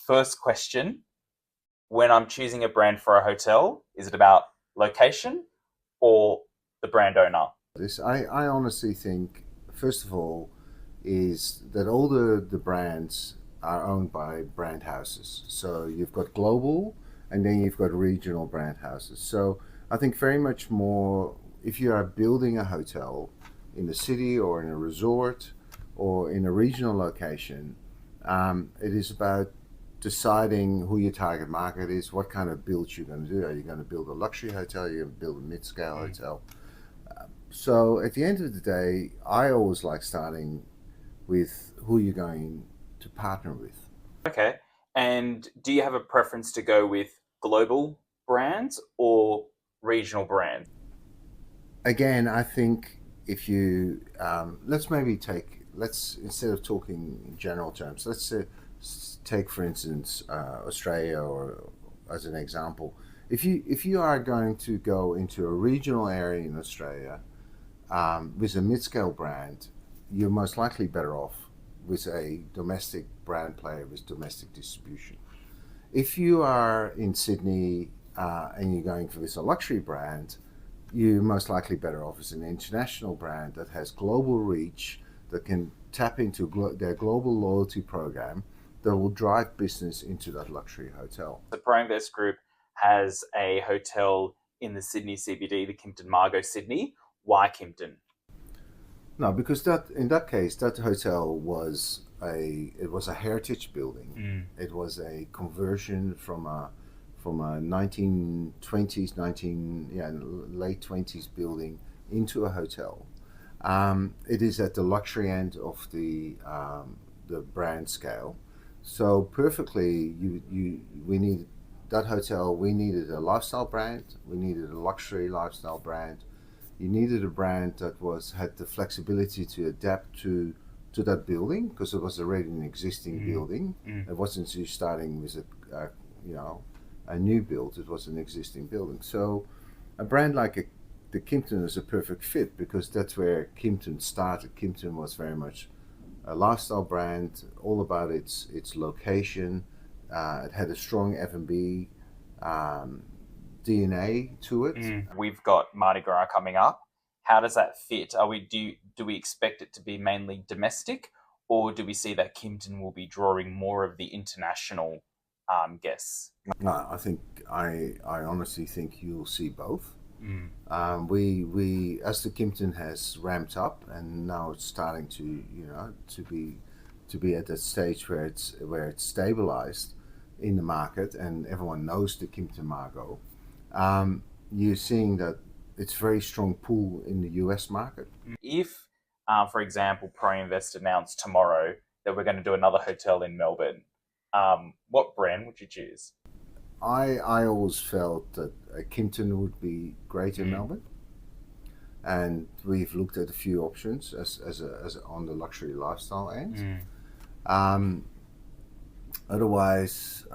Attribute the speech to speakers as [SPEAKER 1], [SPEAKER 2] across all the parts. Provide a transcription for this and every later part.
[SPEAKER 1] first question, when I'm choosing a brand for a hotel, is it about location or the brand owner?
[SPEAKER 2] I honestly think, first of all, is that all the brands are owned by brand houses. So you've got global and then you've got regional brand houses. So I think very much more if you are building a hotel in a city or in a resort or in a regional location, it is about deciding who your target market is, what kind of build you're going to do. Are you going to build a luxury hotel? Are you going to build a mid-scale hotel? So at the end of the day, I always like starting with who you're going to partner with.
[SPEAKER 1] Okay. And do you have a preference to go with global brands or regional brands?
[SPEAKER 2] Again, I think if you let's instead of talking in general terms, take for instance Australia or as an example. If you are going to go into a regional area in Australia with a mid-scale brand, you're most likely better off with a domestic brand player with domestic distribution. If you are in Sydney and you're going for this a luxury brand, you're most likely better off as an international brand that has global reach, that can tap into their global loyalty program, that will drive business into that luxury hotel.
[SPEAKER 1] The ProInvest Group has a hotel in the Sydney CBD, the Kimpton Margot Sydney. Why Kimpton?
[SPEAKER 2] No, because that in that case, that hotel was a heritage building. It was a conversion from a 1920s, 19 yeah late 20s building into a hotel. It is at the luxury end of the brand scale. So perfectly, you we need that hotel. We needed a lifestyle brand. We needed a luxury lifestyle brand. You needed a brand that had the flexibility to adapt to that building because it was already an existing building. It wasn't you starting with you know a new build. It was an existing building. So a brand like the Kimpton is a perfect fit because that's where Kimpton started. Kimpton was very much a lifestyle brand, all about its location. It had a strong F&B DNA to it.
[SPEAKER 1] We've got Mardi Gras coming up. How does that fit? Do we expect it to be mainly domestic, or do we see that Kimpton will be drawing more of the international guests?
[SPEAKER 2] No, I honestly think you'll see both. We as the Kimpton has ramped up and now it's starting to to be at that stage where it's stabilized in the market and everyone knows the Kimpton Margot. You're seeing that it's very strong pull in the US market.
[SPEAKER 1] If, for example, ProInvest announced tomorrow that we're going to do another hotel in Melbourne, what brand would you choose?
[SPEAKER 2] I always felt that Kimpton would be great in Melbourne, and we've looked at a few options as on the luxury lifestyle end. Um, Otherwise,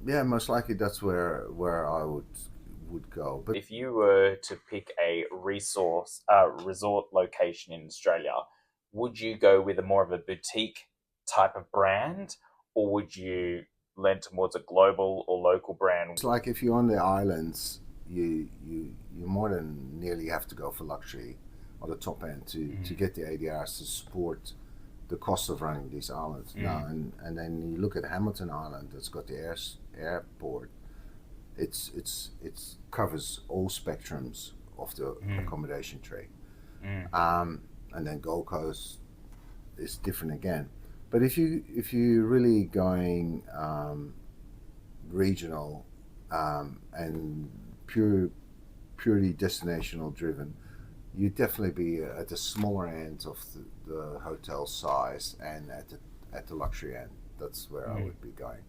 [SPEAKER 2] yeah, most likely that's where I would go. But
[SPEAKER 1] If you were to pick a resort location in Australia, would you go with a more of a boutique type of brand, or would you lend towards a global or local brand?
[SPEAKER 2] it's like if you're on the islands, you more than nearly have to go for luxury on the top end to get the ADRs to support the cost of running these islands. Now and then you look at Hamilton Island that's got the airport. It's covers all spectrums of the accommodation trade. And then Gold Coast is different again. But if you really going regional and purely destinational driven, you'd definitely be at the smaller end of the hotel size and at the luxury end. That's where I would be going.